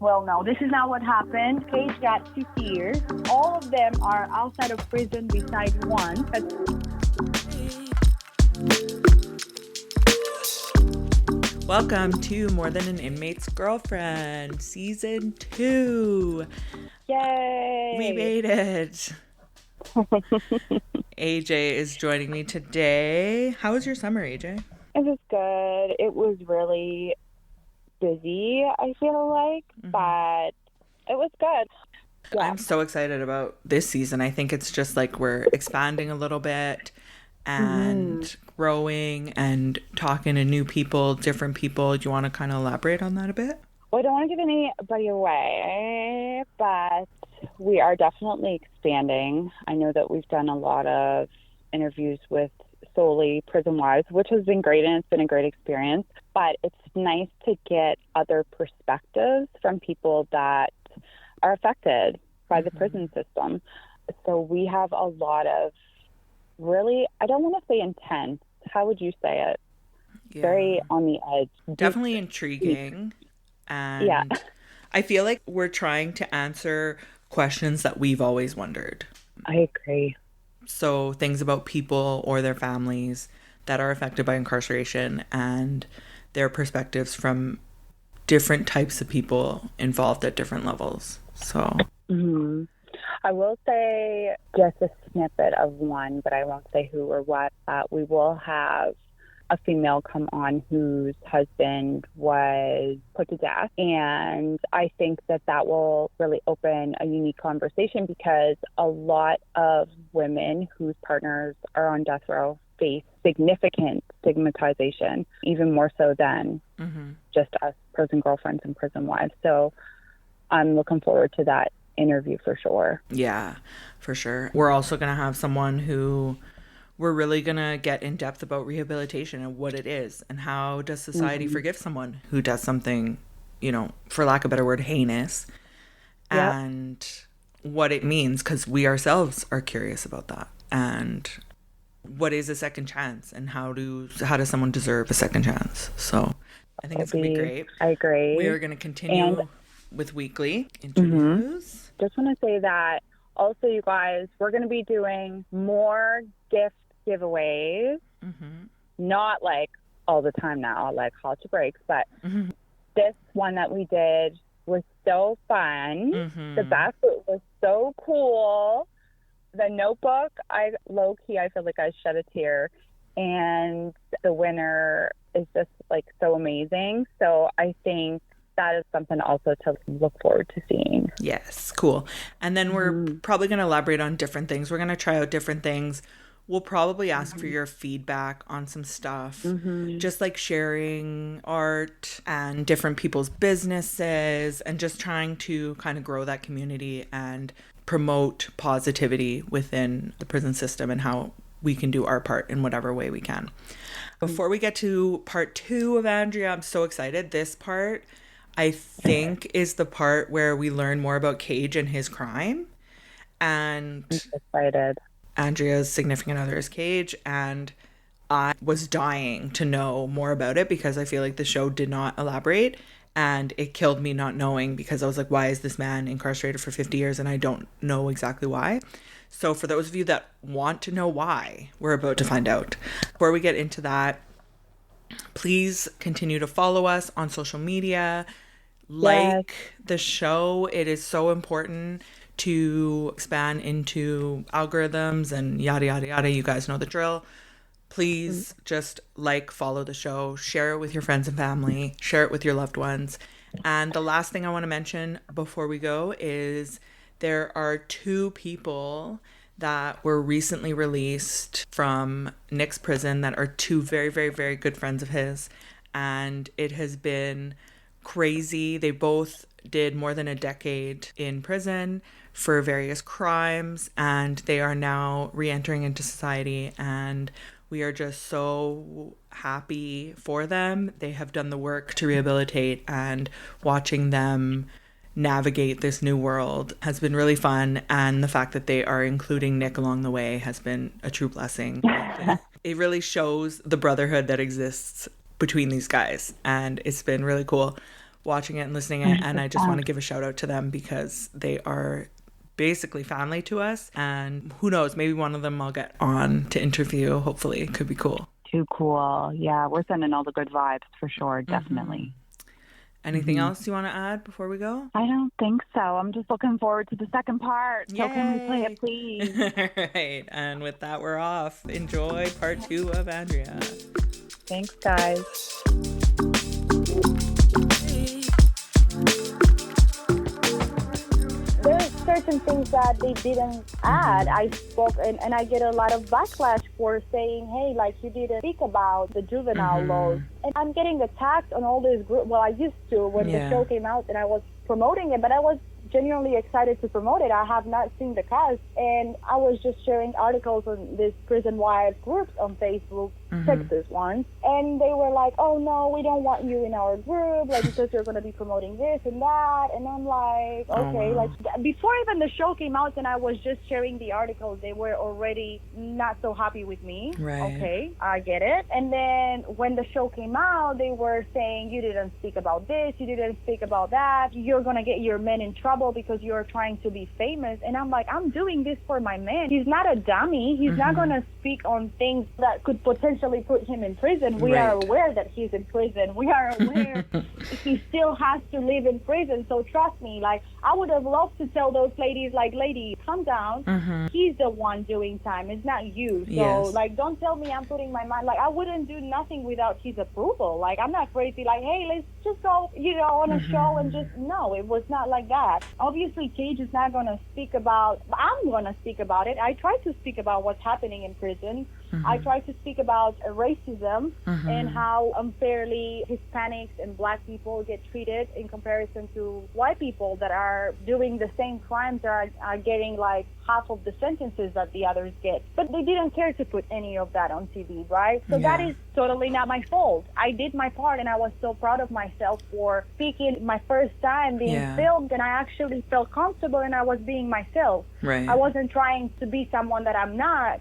Well, no, this is not what happened. Cage got 50 years. All of them are outside of prison besides one. Welcome to More Than an Inmate's Girlfriend, Season 2. Yay! We made it. AJ is joining me today. How was your summer, AJ? It was good. It was really busy, I feel like, but it was good. Yeah. I'm so excited about this season. I think it's just like we're expanding a little bit and growing and talking to new people, different people. Do you want to kind of elaborate on that a bit? Well, I don't want to give anybody away, but we are definitely expanding. I know that we've done a lot of interviews with solely prison wives, which has been great, and it's been a great experience. But it's nice to get other perspectives from people that are affected by the prison system. So we have a lot of really, I don't want to say intense. How would you say it? Yeah. Very on the edge. Definitely intriguing. And I feel like we're trying to answer questions that we've always wondered. I agree. So things about people or their families that are affected by incarceration and their perspectives from different types of people involved at different levels. So I will say just a snippet of one, but I won't say who or what. We will have a female come on whose husband was put to death. And I think that that will really open a unique conversation because a lot of women whose partners are on death row face significant stigmatization, even more so than just us prison girlfriends and prison wives. So I'm looking forward to that interview for sure. Yeah, for sure. We're also going to have someone who we're really going to get in depth about rehabilitation and what it is and how does society forgive someone who does something, you know, for lack of a better word, heinous, and what it means, because we ourselves are curious about that. And what is a second chance and how does someone deserve a second chance? So I think it's going to be great. I agree. We are going to continue with weekly interviews. Just want to say that also, you guys, we're going to be doing more gift giveaways, not like all the time now, like hot to breaks, but this one that we did was so fun. The basket was so cool. The notebook, low-key, I feel like I shed a tear. And the winner is just like so amazing. So I think that is something also to look forward to seeing. Yes, cool. And then we're probably going to elaborate on different things. We're going to try out different things. We'll probably ask for your feedback on some stuff, just like sharing art and different people's businesses and just trying to kind of grow that community and promote positivity within the prison system and how we can do our part in whatever way we can. Before we get to part 2 of Andrea, I'm so excited. This part, I think, is the part where we learn more about Cage and his crime. And I'm excited. Andrea's significant other is Cage, and I was dying to know more about it because I feel like the show did not elaborate, and it killed me not knowing because I was like, why is this man incarcerated for 50 years and I don't know exactly why? So for those of you that want to know why, we're about to find out. Before we get into that, please continue to follow us on social media. Like the show. It is so important to expand into algorithms and yada, yada, yada. You guys know the drill. Please just follow the show, share it with your friends and family, share it with your loved ones. And the last thing I want to mention before we go is there are 2 people that were recently released from Nick's prison that are 2 very, very, very good friends of his. And it has been crazy. They both did more than a decade in prison for various crimes, and they are now re-entering into society, and we are just so happy for them. They have done the work to rehabilitate, and watching them navigate this new world has been really fun, and the fact that they are including Nick along the way has been a true blessing. It really shows the brotherhood that exists between these guys, and it's been really cool. watching it and listening, and I just want to give a shout out to them because they are basically family to us, and who knows, maybe one of them I'll get on to interview. Hopefully, it could be cool. Too cool. Yeah, we're sending all the good vibes for sure, definitely. Anything else you want to add before we go? I don't think so. I'm just looking forward to the second part. Yay. So can we play it, please? All right, and with that, we're off. Enjoy part 2 of Andrea. Thanks, guys. There's certain things that they didn't add. I spoke, and I get a lot of backlash for saying, hey, like, you didn't speak about the juvenile laws. And I'm getting attacked on all this group. Well, I used to when the show came out and I was promoting it, but I was genuinely excited to promote it. I have not seen the cast, and I was just sharing articles on this prison-wide groups on Facebook, Texas ones, and they were like, oh no, we don't want you in our group, like, because you're going to be promoting this and that. And I'm like, okay, like, before even the show came out and I was just sharing the articles, they were already not so happy with me. Right. Okay, I get it. And then when the show came out, they were saying, you didn't speak about this, you didn't speak about that, you're going to get your men in trouble because you're trying to be famous. And I'm like, I'm doing this for my man. He's not a dummy. He's not going to speak on things that could potentially put him in prison. We are aware that he's in prison. We are aware he still has to live in prison. So trust me, like, I would have loved to tell those ladies, like, lady, calm down. He's the one doing time. It's not you. So, like, don't tell me I'm putting my mind. Like, I wouldn't do nothing without his approval. Like, I'm not crazy. Like, hey, let's just go, on a show and just, no, it was not like that. Obviously, Cage is not going to speak about, I'm going to speak about it. I try to speak about what's happening in prison. I try to speak about racism and how unfairly Hispanics and Black people get treated in comparison to white people that are doing the same crimes, are getting like half of the sentences that the others get. But they didn't care to put any of that on TV, right? So that is totally not my fault. I did my part, and I was so proud of myself for speaking my first time being filmed, and I actually felt comfortable, and I was being myself. Right. I wasn't trying to be someone that I'm not.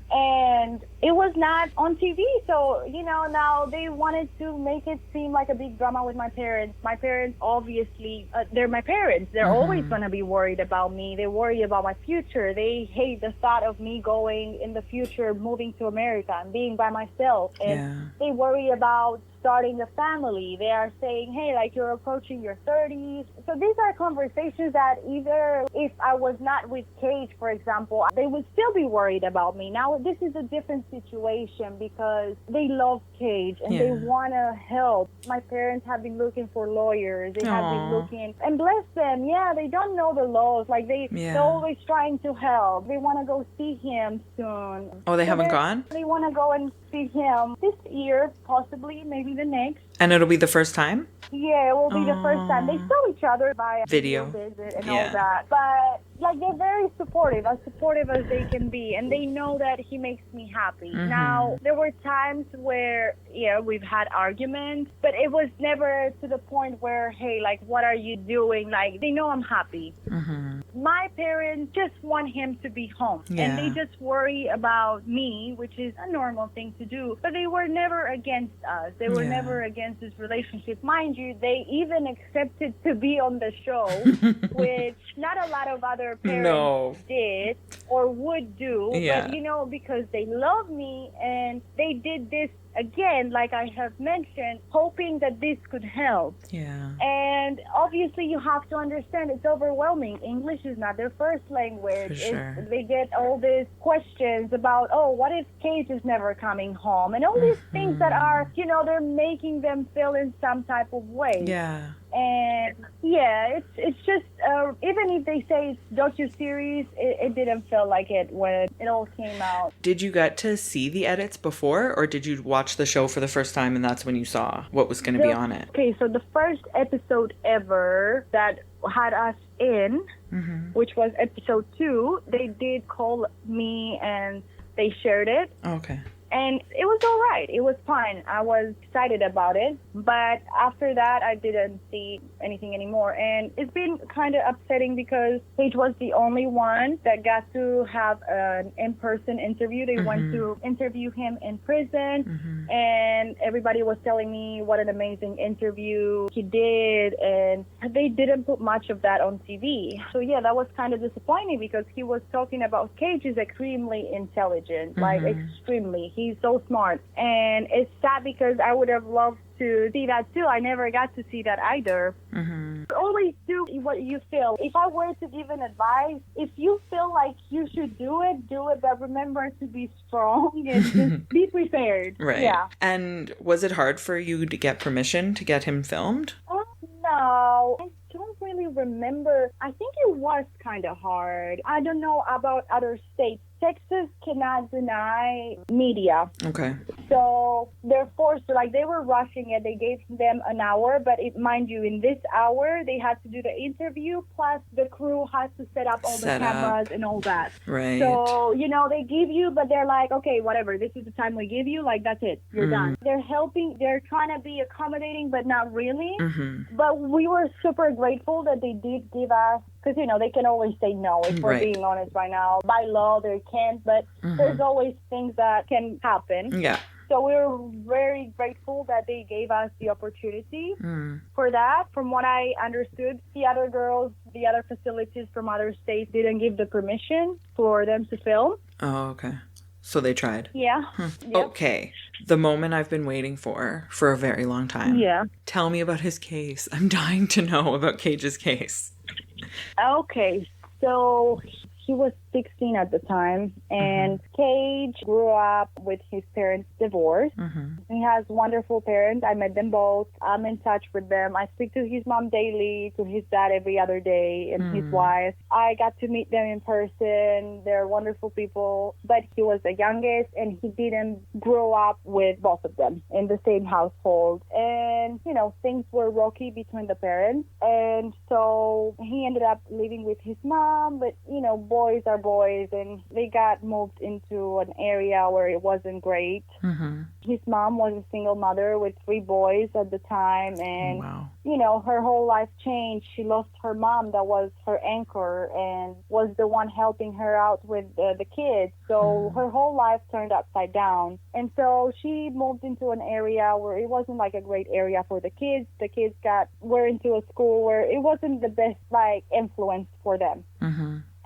And it was not on TV, so, now they wanted to make it seem like a big drama with my parents. My parents, obviously, they're my parents. They're always going to be worried about me. They worry about my future. They hate the thought of me going in the future, moving to America and being by myself. And they worry about starting a family. They are saying, hey, like, you're approaching your 30s. So these are conversations that either if I was not with Cage, for example, they would still be worried about me. Now, this is a different situation because they love Cage and they want to help. My parents have been looking for lawyers. They have been looking, and bless them, they don't know the laws. Like, they're always trying to help. They want to go see him soon. Oh, they haven't gone? They want to go and see him this year, possibly, maybe the next. And it'll be the first time? Yeah, it will be the first time. They saw each other by video visit and all that. But, like, they're very supportive, as supportive as they can be. And they know that he makes me happy. Now, there were times where, we've had arguments, but it was never to the point where, hey, like, what are you doing? Like, they know I'm happy. My parents just want him to be home. And they just worry about me, which is a normal thing to do. But they were never against us. They were never against this relationship. Mind you, they even accepted to be on the show, which not a lot of other parents did or would do. But, because they love me, and they did this again, like I have mentioned, hoping that this could help. And obviously you have to understand it's overwhelming. English is not their first language. They get all these questions about, what if Cage is never coming home? And all these things that are, they're making them feel in some type of way. And it's just, even if they say it's docu-series, it didn't feel like it when it all came out. Did you get to see the edits before, or did you watch the show for the first time and that's when you saw what was going to be on it? Okay, so the first episode ever that had us in, which was episode 2, they did call me and they shared it. Okay. And it was all right. It was fine. I was excited about it. But after that, I didn't see anything anymore. And it's been kind of upsetting because Paige was the only one that got to have an in-person interview. They went to interview him in prison. And everybody was telling me what an amazing interview he did. And they didn't put much of that on TV. So yeah, that was kind of disappointing because he was talking about Paige is extremely intelligent, like extremely. He's so smart. And it's sad because I would have loved to see that too. I never got to see that either. Always do what you feel. If I were to give an advice, if you feel like you should do it, but remember to be strong and just be prepared. Right. Yeah. And was it hard for you to get permission to get him filmed? No, I don't really remember. I think it was kind of hard. I don't know about other states. Texas cannot deny media. Okay. So they're forced to, like, they were rushing it. They gave them an hour, but mind you, in this hour, they had to do the interview, plus the crew has to set up all the cameras and all that. Right. So, they give you, but they're like, okay, whatever, this is the time we give you, like, that's it. You're done. They're helping, they're trying to be accommodating, but not really. But we were super grateful that they did give us, because, they can always say no, if we're being honest right now. By law, they can't, but there's always things that can happen. Yeah. So we were very grateful that they gave us the opportunity for that. From what I understood, the other girls, the other facilities from other states didn't give the permission for them to film. Oh, okay. So they tried. Yeah. Yep. Okay. The moment I've been waiting for a very long time. Yeah. Tell me about his case. I'm dying to know about Cage's case. Okay. So he was 16 at the time, and Cage grew up with his parents divorced. He has wonderful parents. I met them both. I'm in touch with them. I speak to his mom daily, to his dad every other day, and his wife. I got to meet them in person. They're wonderful people, but he was the youngest, and he didn't grow up with both of them in the same household. And, things were rocky between the parents, and so he ended up living with his mom, but, boys are boys, and they got moved into an area where it wasn't great. His mom was a single mother with 3 boys at the time, and her whole life changed. She lost her mom that was her anchor and was the one helping her out with the kids. So her whole life turned upside down. And so she moved into an area where it wasn't like a great area for the kids. The kids were into a school where it wasn't the best influence for them.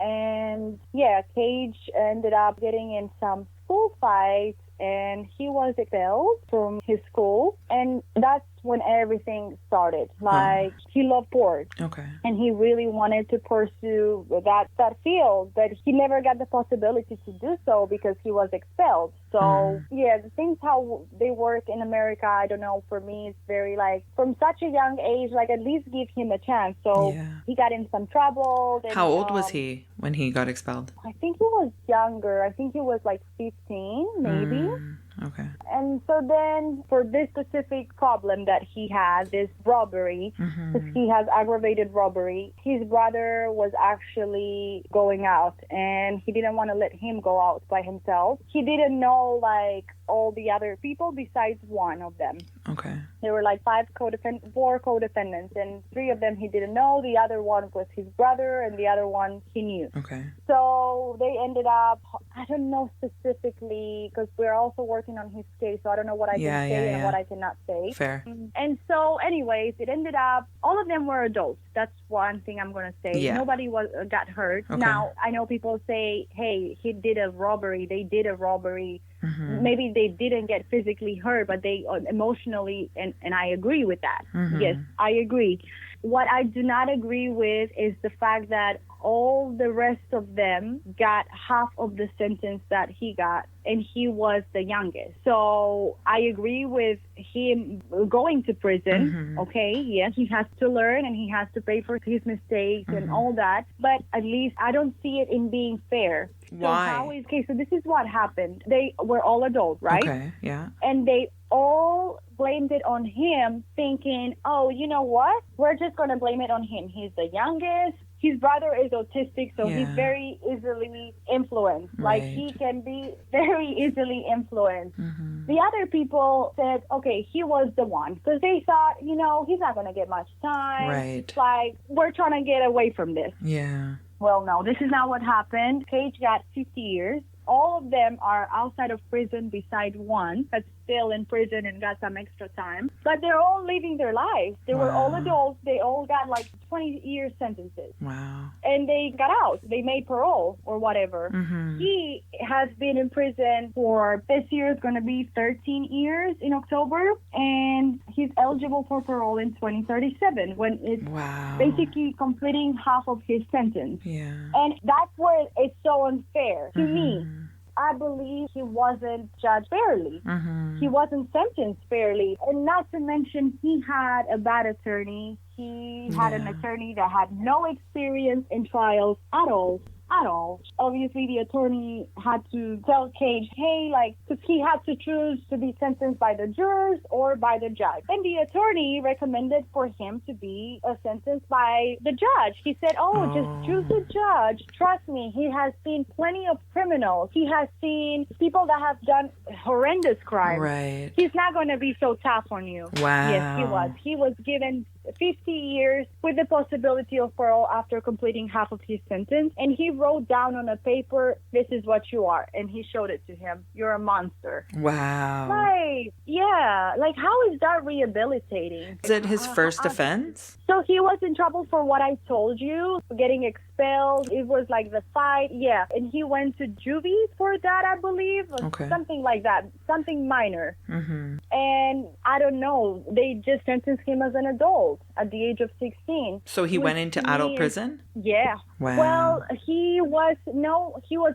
And yeah, Cage ended up getting in some school fights, and he was expelled from his school. And that's when everything started. He loved sports. Okay. And he really wanted to pursue that field, but he never got the possibility to do so because he was expelled. So, yeah, the things how they work in America, I don't know, for me, it's very, from such a young age, at least give him a chance. So he got in some trouble. Then, how old was he when he got expelled? I think he was younger. I think he was 15, maybe. Okay. And so then for this specific problem that he had, this robbery, because he has aggravated robbery, his brother was actually going out, and he didn't want to let him go out by himself. He didn't know all the other people besides one of them. Okay. There were 4 co-defendants, and 3 of them he didn't know. The other one was his brother, and the other one he knew. Okay. So they ended up, I don't know specifically, because we're also working on his case, so I don't know what I can say and what I cannot say. Fair. And so anyways, it ended up, all of them were adults. That's one thing I'm going to say. Yeah. Nobody got hurt. Okay. Now, I know people say, hey, he did a robbery. They did a robbery. Maybe they didn't get physically hurt, but they emotionally, and I agree with that. Yes, I agree. What I do not agree with is the fact that all the rest of them got half of the sentence that he got, and he was the youngest. So I agree with him going to prison. Okay, yes, he has to learn and he has to pay for his mistakes and all that. But at least I don't see it in being fair. Why? So this is what happened. They were all adults, right? Okay, yeah. And they all blamed it on him, thinking, oh, you know what? We're just going to blame it on him. He's the youngest. his brother is autistic, so he's Yeah. very easily influenced. Like, he Right. can be very easily influenced. Mm-hmm. The other people said, okay, he was the one. Because they thought, he's not going to get much time. Right. It's like, we're trying to get away from this. Yeah. Well, no, this is not what happened. Cage got 50 years. All of them are outside of prison beside one that's still in prison and got some extra time. But they're all living their lives. They were all Wow. adults. They all got like 20-year sentences. Wow. And they got out. They made parole or whatever. Mm-hmm. He has been in prison for, this year is going to be 13 years in October. And he's eligible for parole in 2037 when it's Wow. basically completing half of his sentence. Yeah. And that's where it's so unfair to me. Mm-hmm. I believe he wasn't judged fairly. Mm-hmm. He wasn't sentenced fairly. And not to mention, he had a bad attorney. He had an Yeah. attorney that had no experience in trials at all. At all. Obviously, the attorney had to tell Cage, hey, because he had to choose to be sentenced by the jurors or by the judge. And the attorney recommended for him to be sentenced by the judge. He said, just choose the judge. Trust me, he has seen plenty of criminals. He has seen people that have done horrendous crimes. Right. He's not going to be so tough on you. Wow. Yes, he was. He was given 50 years with the possibility of parole after completing half of his sentence. And he wrote down on a paper, this is what you are. And he showed it to him. You're a monster. Wow. Like, yeah. Like, how is that rehabilitating? Is it his first offense? So he was in trouble for what I told you, getting expelled. It was like the fight. Yeah. And he went to juvie for that, I believe. Okay. Something like that. Something minor. Mm-hmm. And I don't know. They just sentenced him as an adult at the age of 16. So he went into adult prison? Yeah. Wow. Well, he was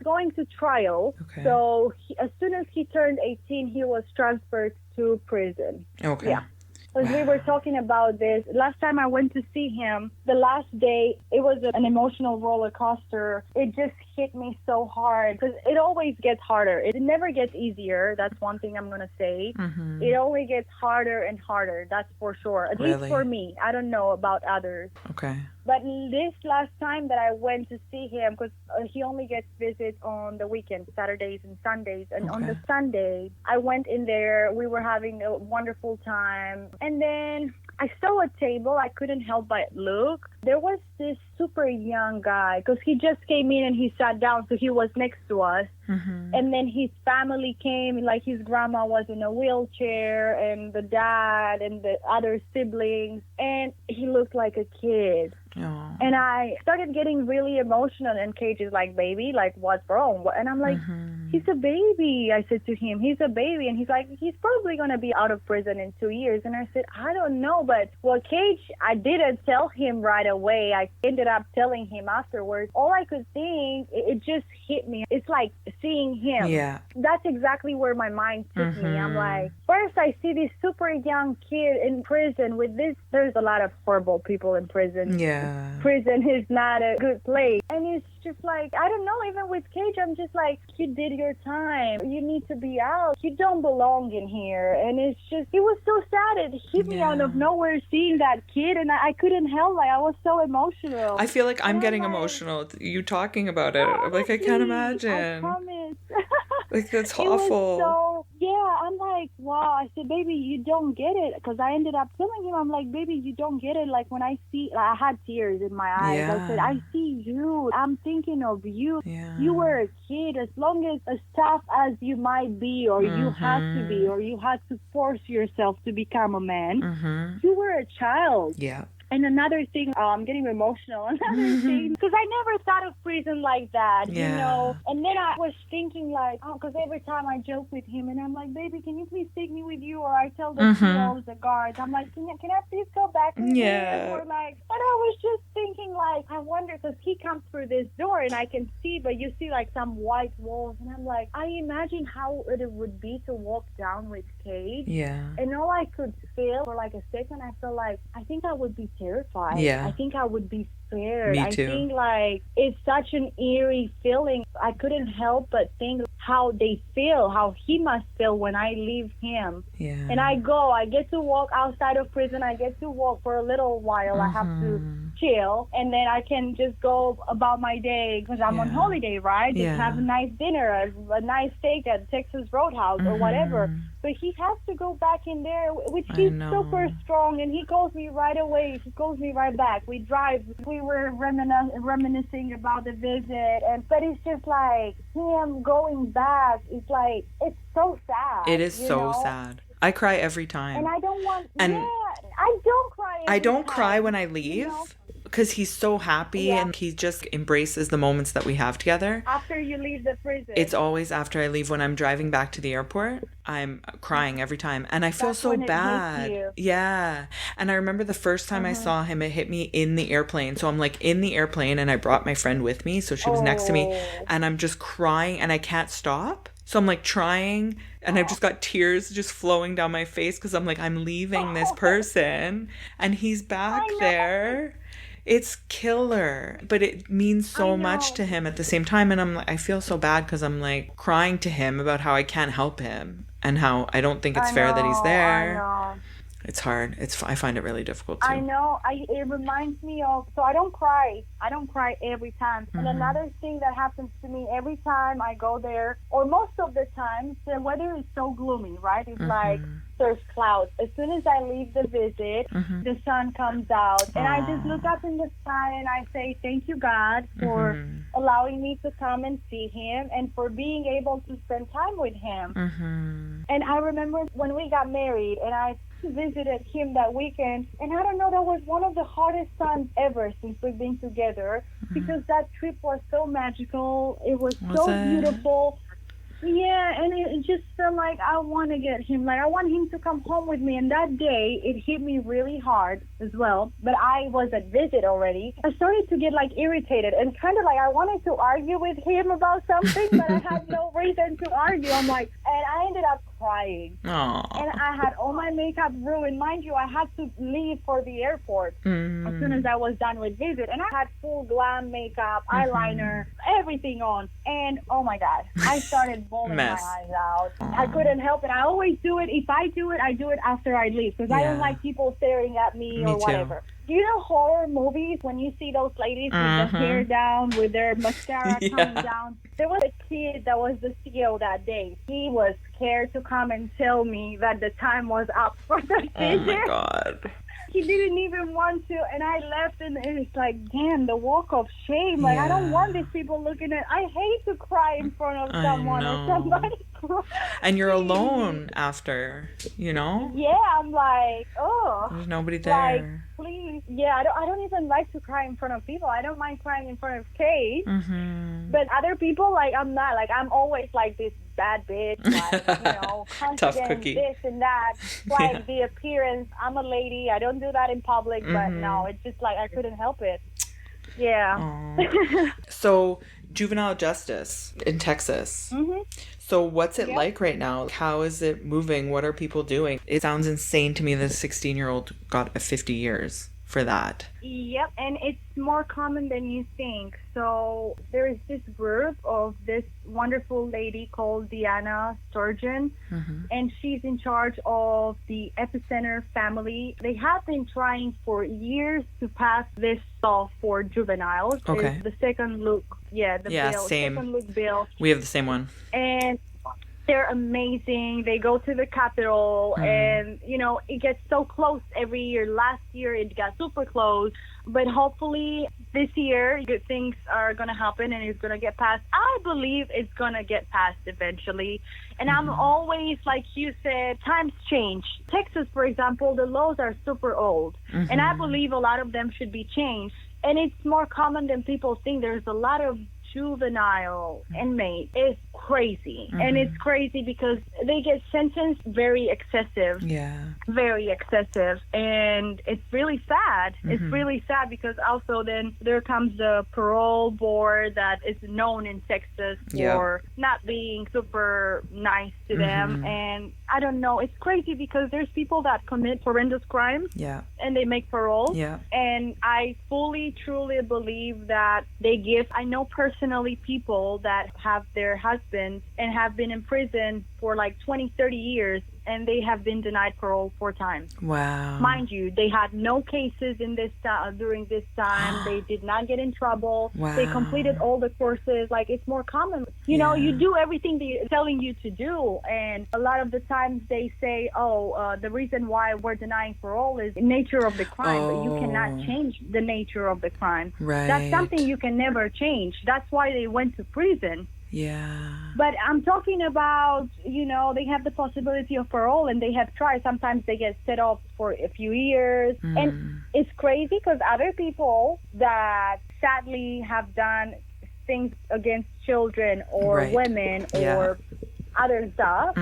going to trial. Okay. So as soon as he turned 18, he was transferred to prison. Okay. Yeah. Because we were talking about this. Last time I went to see him, the last day, it was an emotional roller coaster. It just hit me so hard because it always gets harder. It never gets easier. That's one thing I'm going to say. Mm-hmm. It only gets harder and harder. That's for sure. At least for me. I don't know about others. Okay. But this last time that I went to see him, because he only gets visits on the weekends, Saturdays and Sundays. And on the Sunday, I went in there. We were having a wonderful time. And then I saw a table. I couldn't help but look. There was this super young guy, because he just came in and he sat down, so he was next to us. Mm-hmm. And then his family came, like his grandma was in a wheelchair, and the dad and the other siblings, and he looked like a kid. Oh. And I started getting really emotional, and Cage is like, baby, like, what's wrong? And I'm like, he's a baby. I said to him, he's a baby. And he's like, he's probably going to be out of prison in 2 years. And I said, I don't know. But, well, Cage, I didn't tell him right away. I ended up telling him afterwards. All I could think, it just hit me. It's like seeing him. Yeah. That's exactly where my mind took me. I'm like, first I see this super young kid in prison with this. There's a lot of horrible people in prison. Yeah. Prison is not a good place. And it's just like, I don't know, even with Cage, I'm just like, you did your time. You need to be out. You don't belong in here. And it's just, it was so sad. It hit me out of nowhere seeing that kid, and I couldn't help. Like, I was so emotional. I feel like I'm getting emotional. You talking about it. Like, I can't imagine. I promise. Like, that's It awful. was so, yeah, I'm like, wow. I said, baby, you don't get it. Because I ended up telling him, I'm like, baby, you don't get it. Like, when I see, I had tears in my eyes. Yeah. I said, I see you. I'm thinking of you. Yeah. You were a kid. As long as tough as you might be, or you had to be, or you had to force yourself to become a man, you were a child. Yeah. And another thing, I'm getting emotional. Another thing, because I never thought of prison like that, you know. And then I was thinking like, because every time I joke with him, and I'm like, baby, can you please take me with you? Or I tell the POs, the guards, I'm like, can I please go back with you? Or like, but I was just thinking like, I wonder, because he comes through this door and I can see, but you see like some white walls, and I'm like, I imagine how it would be to walk down with Cage. Yeah. And all I could feel for like a second, I felt like, I think I would be terrified. Yeah. I think I would be scared. Me I too. think like it's such an eerie feeling. I couldn't help but think how they feel, how he must feel when I leave him. Yeah. And I get to walk outside of prison. I get to walk for a little while. I have to chill, and then I can just go about my day because I'm on holiday, right? Just have a nice dinner, a nice steak at Texas Roadhouse or whatever. But he has to go back in there, which he's super strong, and he calls me right away. He calls me right back. We drive. We were reminiscing about the visit, but it's just like him going back. It's like, it's so sad. It is so sad. I cry every time. And I don't want, I don't cry every I don't time, cry when I leave because he's so happy and he just embraces the moments that we have together. After you leave the prison. It's always after I leave. When I'm driving back to the airport, I'm crying every time. And I feel so bad. Yeah. And I remember the first time I saw him, it hit me in the airplane. So I'm like in the airplane and I brought my friend with me. So she was next to me and I'm just crying and I can't stop. So I'm like trying and I've just got tears just flowing down my face because I'm like, I'm leaving this person and he's back there. It's killer, but it means so much to him at the same time. And I'm like, I feel so bad because I'm like crying to him about how I can't help him and how I don't think it's fair that he's there. I know. It's hard. I find it really difficult too. I know. It reminds me of, so I don't cry. I don't cry every time. And another thing that happens to me every time I go there, or most of the time, the weather is so gloomy, right? It's like there's clouds. As soon as I leave the visit, the sun comes out. And I just look up in the sky and I say, thank you, God, for allowing me to come and see him and for being able to spend time with him. And I remember when we got married and I visited him that weekend, and I don't know, that was one of the hardest times ever since we've been together because that trip was so magical. It was so beautiful. Yeah, and it just felt like I want to get him, like I want him to come home with me. And that day, it hit me really hard as well. But I was at visit already. I started to get like irritated and kind of like I wanted to argue with him about something, but I had no reason to argue. I'm like, and I ended up crying. Aww. And I had all my makeup ruined. Mind you, I had to leave for the airport as soon as I was done with visit. And I had full glam makeup, eyeliner, everything on. And oh my God, I started bawling my eyes out. I couldn't help it. I always do it. If I do it after I leave because I don't like people staring at me or whatever. Do you know horror movies when you see those ladies with the hair down, with their mascara coming down? There was a kid that was the CEO that day. He was scared to come and tell me that the time was up for the visit. Oh my God. He didn't even want to, and I left, and it's like, damn, the walk of shame. Like, I don't want these people looking at. I hate to cry in front of someone or somebody. And you're alone after, you know? Yeah, I'm like, oh. There's nobody there. Like, please. Yeah, I don't even like to cry in front of people. I don't mind crying in front of Kate. But other people, like, I'm not. Like, I'm always like this bad bitch, like, you know, confident, this and that. Like, the appearance, I'm a lady. I don't do that in public, but no, it's just like I couldn't help it. Yeah. So, juvenile justice in Texas. So what's it like right now? How is it moving? What are people doing? It sounds insane to me that a 16-year-old got 50 years for that. Yep, and it's more common than you think. So there is this group of this wonderful lady called Diana Sturgeon, and she's in charge of the Epicenter family. They have been trying for years to pass this law for juveniles. Okay. It's the second look, bill, same. second look bill. We have the same one. And they're amazing. They go to the Capitol, and, you know, it gets so close every year. Last year, it got super close. But hopefully this year, good things are going to happen and it's going to get passed. I believe it's going to get passed eventually. And I'm always, like you said, times change. Texas, for example, the laws are super old. And I believe a lot of them should be changed. And it's more common than people think. There's a lot of juvenile inmate. Is crazy. And it's crazy because they get sentenced very excessive. Very excessive. And it's really sad. It's really sad because also then there comes the parole board that is known in Texas for not being super nice to them. And I don't know. It's crazy because there's people that commit horrendous crimes and they make parole. And I fully, truly believe that they give, I know personally people that have their husbands and have been in prison for like 20, 30 years, and they have been denied parole 4 times. Wow. Mind you, they had no cases in this during this time. They did not get in trouble. Wow. They completed all the courses. Like, it's more common. You know, you do everything they're telling you to do. And a lot of the times they say, the reason why we're denying parole is the nature of the crime. But you cannot change the nature of the crime. Right. That's something you can never change. That's why they went to prison. Yeah. But I'm talking about, you know, they have the possibility of parole and they have tried. Sometimes they get set off for a few years. And it's crazy because other people that sadly have done things against children or women or other stuff,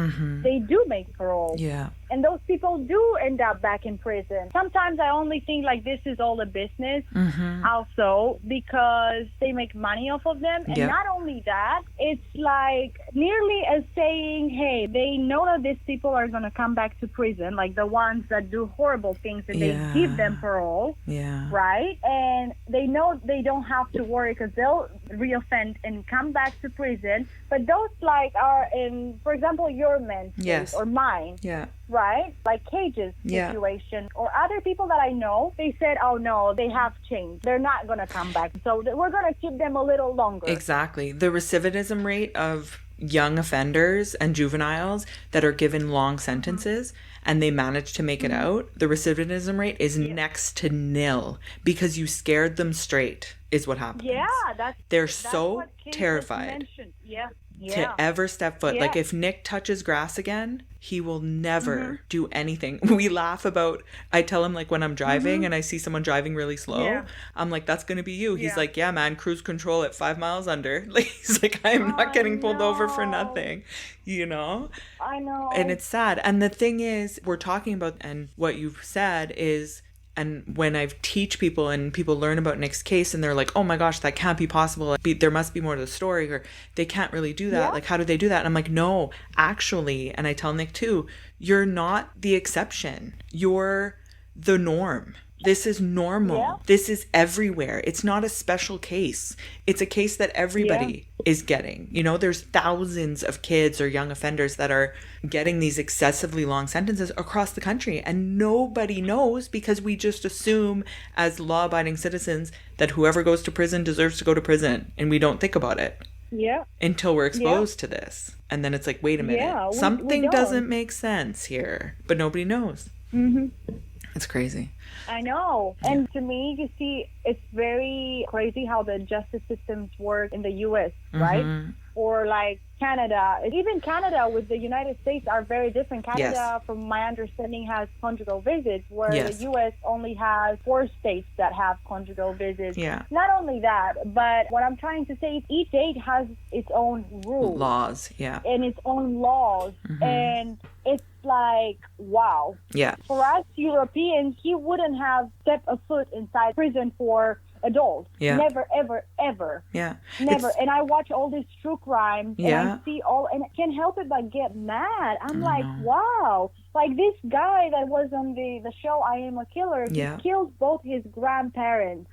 they do make parole. Yeah. And those people do end up back in prison. Sometimes I only think like this is all a business also because they make money off of them. And not only that, it's like nearly as saying, hey, they know that these people are going to come back to prison, like the ones that do horrible things and they give them parole, right? And they know they don't have to worry because they'll reoffend and come back to prison. But those like are in, for example, your men's case or mine. Yeah. Right? Like Cage's situation or other people that I know, they said, oh no, they have changed. They're not going to come back. So we're going to keep them a little longer. Exactly. The recidivism rate of young offenders and juveniles that are given long sentences and they manage to make it out, the recidivism rate is next to nil because you scared them straight is what happens. Yeah, they're that's so terrified to ever step foot. Like if Nick touches grass again, he will never do anything. We laugh about, I tell him like when I'm driving and I see someone driving really slow, I'm like, that's going to be you. He's like, yeah, man, cruise control at 5 miles under. Like, he's like, I'm not getting pulled over for nothing, you know? I know. And it's sad. And the thing is, we're talking about, and what you've said is, and when I teach people and people learn about Nick's case and they're like, oh my gosh, that can't be possible. There must be more to the story, or they can't really do that. Like, how do they do that? And I'm like, no, actually, and I tell Nick too, you're not the exception. You're the norm. This is normal. Yeah. This is everywhere. It's not a special case. It's a case that everybody is getting. You know, there's thousands of kids or young offenders that are getting these excessively long sentences across the country. And nobody knows because we just assume as law-abiding citizens that whoever goes to prison deserves to go to prison. And we don't think about it. Yeah. Until we're exposed to this. And then it's like, wait a minute. Yeah, something doesn't make sense here. But nobody knows. It's crazy. I know. Yeah. And to me, you see, it's very crazy how the justice systems work in the U.S., right? Or like Canada. Even Canada with the United States are very different. Canada, from my understanding, has conjugal visits, where the U.S. only has 4 states that have conjugal visits. Yeah. Not only that, but what I'm trying to say is each state has its own rules. Laws, and its own laws. And it's like, wow. Yeah. For us Europeans, he wouldn't have stepped a foot inside prison for adults. Yeah. Never, ever, ever. Yeah. Never. And I watch all these true crimes and I see all, and I can't help it but get mad. I'm like, wow. Like this guy that was on the show I Am a Killer, he killed both his grandparents,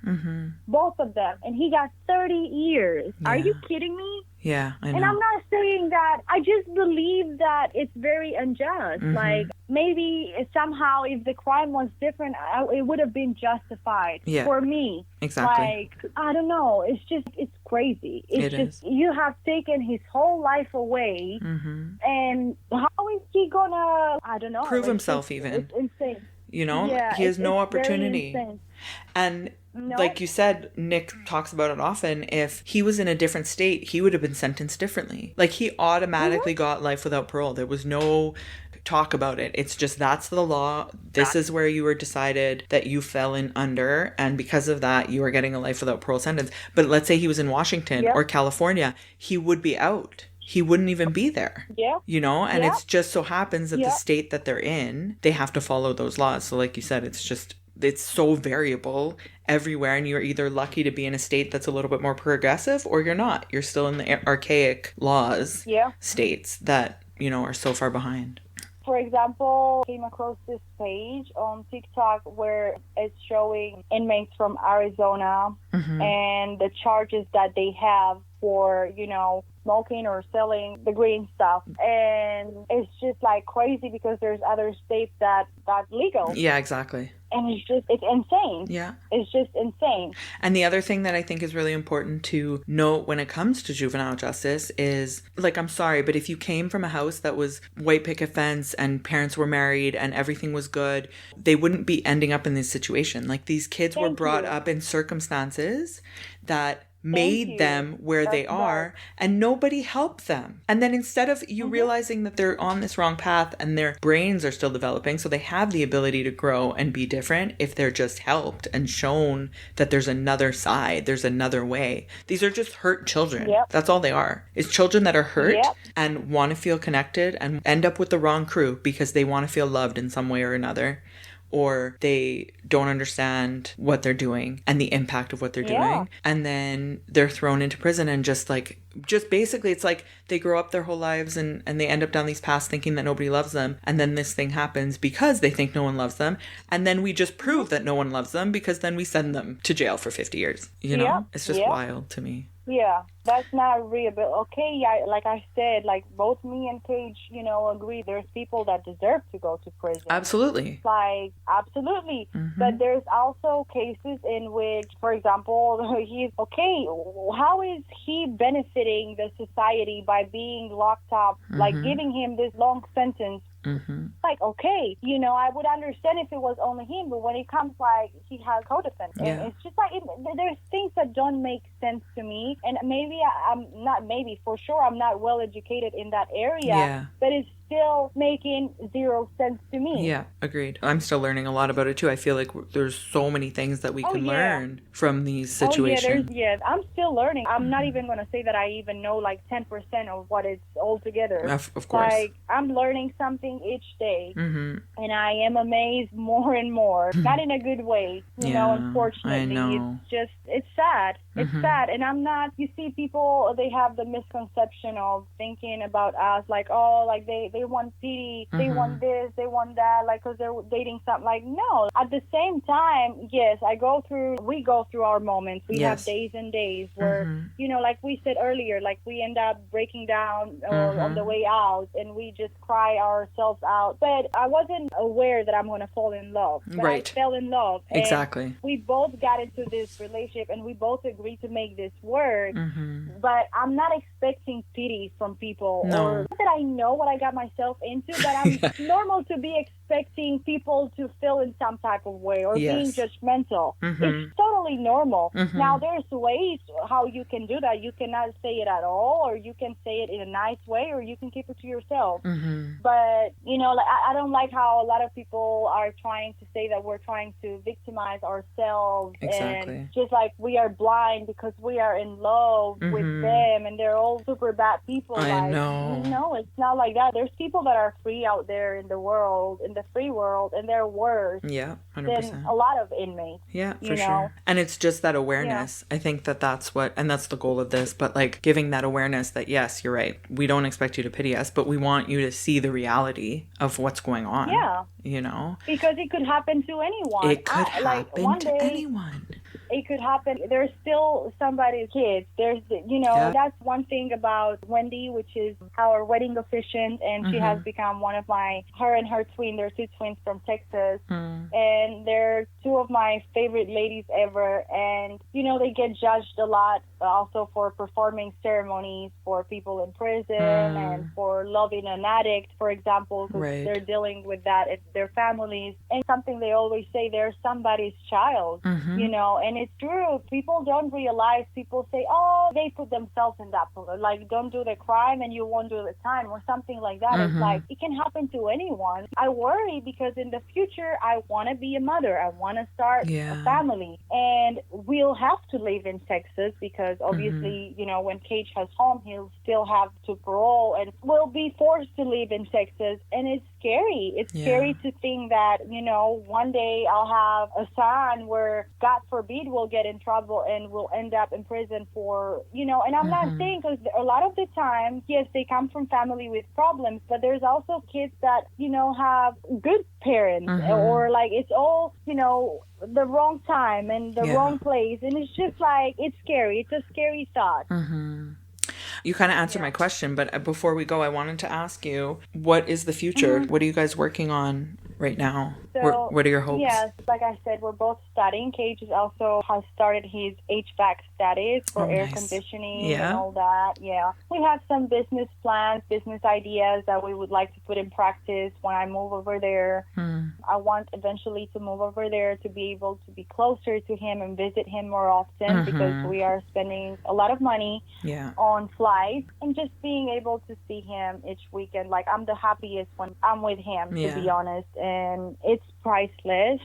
both of them, and he got 30 years. Are you kidding me? Yeah, I know. And I'm not saying that. I just believe that it's very unjust. Like, maybe somehow if the crime was different, it would have been justified for me. Exactly. Like, I don't know. It's crazy. It's just, you have taken his whole life away. And how is he gonna, I don't know. Prove himself even. It's insane. You know, he has no opportunity. And like you said, Nick talks about it often. If he was in a different state, he would have been sentenced differently. Like he automatically got life without parole. There was no talk about it. It's just, that's the law. This is where you were decided that you fell in under. And because of that, you are getting a life without parole sentence. But let's say he was in Washington or California, he would be out. He wouldn't even be there. Yeah. You know, and it's just so happens that the state that they're in, they have to follow those laws. So like you said, it's so variable everywhere. And you're either lucky to be in a state that's a little bit more progressive or you're not. You're still in the archaic laws states that, you know, are so far behind. For example, came across this page on TikTok where it's showing inmates from Arizona and the charges that they have for, smoking or selling the green stuff. And it's just like crazy because there's other states that got legal. Yeah, exactly. And it's insane. Yeah. It's just insane. And the other thing that I think is really important to note when it comes to juvenile justice is, like, I'm sorry, but if you came from a house that was white picket fence and parents were married and everything was good, they wouldn't be ending up in this situation. Like, these kids were brought up in circumstances that made them where they are, and nobody helped them. And then instead of you realizing that they're on this wrong path and their brains are still developing, so they have the ability to grow and be different if they're just helped and shown that there's another side, there's another way. These are just hurt children. That's all they are. It's children that are hurt and want to feel connected and end up with the wrong crew because they want to feel loved in some way or another. Or they don't understand what they're doing and the impact of what they're doing. And then they're thrown into prison and just basically it's like they grow up their whole lives and they end up down these paths thinking that nobody loves them. And then this thing happens because they think no one loves them. And then we just prove that no one loves them because then we send them to jail for 50 years. It's just wild to me. Yeah, that's not real. But okay, yeah, like I said, like both me and Cage, agree. There's people that deserve to go to prison. Absolutely. Absolutely. But there's also cases in which, for example, he's okay. How is he benefiting the society by being locked up, like giving him this long sentence? Like, okay, I would understand if it was only him, but when it comes like he has co-defendants, and it's just like there's things that don't make sense to me. And maybe for sure I'm not well educated in that area, but it's still making zero sense to me. Yeah, agreed. I'm still learning a lot about it too. I feel like there's so many things that we can learn from these situations. I'm still learning. I'm not even going to say that I even know like 10% of what it's all together. Of course. Like, I'm learning something each day, and I am amazed more and more. Not in a good way, unfortunately. I know. It's sad. It's sad. And I'm not, you see people, they have the misconception of thinking about us like, oh, like they want pity, they want this, they want that, like, because they're dating something. Like, no. At the same time, yes, we go through our moments. We have days and days where, like we said earlier, like we end up breaking down or on the way out and we just cry ourselves out. But I wasn't aware that I'm going to fall in love. But I fell in love. And exactly. we both got into this relationship and we both agreed to make this work. But I'm not expecting pity from people. No. Or not that I know what I got myself into, but I'm normal to be expecting people to feel in some type of way or being judgmental. It's totally normal. Now, there's ways how you can do that. You cannot say it at all, or you can say it in a nice way, or you can keep it to yourself. But, like, I don't like how a lot of people are trying to say that we're trying to victimize ourselves and just like we are blind because we are in love with them and they're all super bad people. I know. No, it's not like that. There's people that are free out there in the world, in the free world, and they're worse 100%. than a lot of inmates. Yeah, for sure. And it's just that awareness. I think that's the goal of this, but like giving that awareness that, yes, you're right. We don't expect you to pity us, but we want you to see the reality of what's going on. Yeah. Because it could happen to anyone. It could happen to anyone. It could happen. There's still somebody's kids. There's, that's one thing about Wendy, which is our wedding officiant, and she has become one of her and her twin, they're two twins from Texas, and they're two of my favorite ladies ever, and, they get judged a lot also for performing ceremonies for people in prison and for loving an addict, for example, because they're dealing with that in their families. And something they always say, they're somebody's child, and it's true. People don't realize, people say, oh, they put themselves in that position. Like, don't do the crime and you won't do the time or something like that. It's like, it can happen to anyone. I worry because in the future, I want to be a mother. I want to start a family. And we'll have to live in Texas because obviously, when Cage has home, he'll still have to parole and will be forced to live in Texas. And it's scary. It's scary to think that, you know, one day I'll have a son where, God forbid, we'll get in trouble and we'll end up in prison for, you know, and I'm not saying, because a lot of the time, yes, they come from family with problems, but there's also kids that, you know, have good parents or like it's all, you know, the wrong time and the wrong place. And it's just like, it's scary. It's a scary thought. You kind of answered my question, but before we go, I wanted to ask you, what is the future? What are you guys working on right now? So, what are your hopes? Yes, like I said, we're both studying. Cage also has started his HVAC studies for air conditioning and all that. Yeah. We have some business plans, business ideas that we would like to put in practice when I move over there. I want eventually to move over there to be able to be closer to him and visit him more often because we are spending a lot of money on flights and just being able to see him each weekend. Like, I'm the happiest when I'm with him, to be honest. And it's priceless.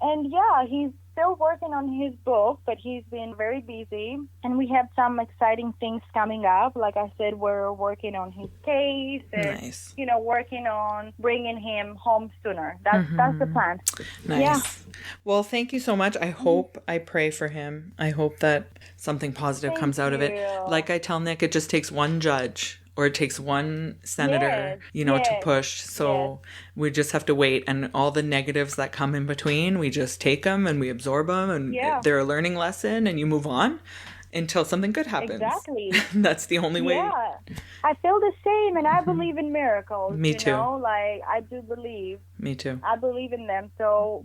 And yeah, he's still working on his book, but he's been very busy. And we have some exciting things coming up. Like I said, we're working on his case and, you know, working on bringing him home sooner. That's the plan. Nice. Yeah. Well, thank you so much. I pray for him. I hope that something positive comes out of it. Like I tell Nick, it just takes one judge. Or it takes one senator, you know, to push. So we just have to wait. And all the negatives that come in between, we just take them and we absorb them. And they're a learning lesson and you move on until something good happens. Exactly. That's the only way. Yeah. I feel the same. And I believe in miracles. Me too. You know? Like, I do believe. Me too. I believe in them. So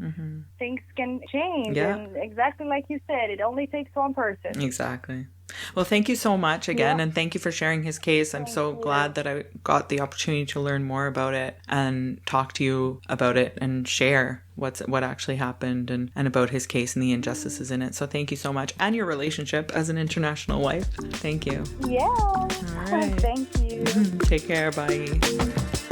things can change. Yeah. And exactly like you said, it only takes one person. Exactly. Well, thank you so much again, and thank you for sharing his case. I'm so glad that I got the opportunity to learn more about it and talk to you about it and share what actually happened and about his case and the injustices in it. So thank you so much. And your relationship as an international wife. Thank you. Yeah. All right. Thank you. Take care. Bye.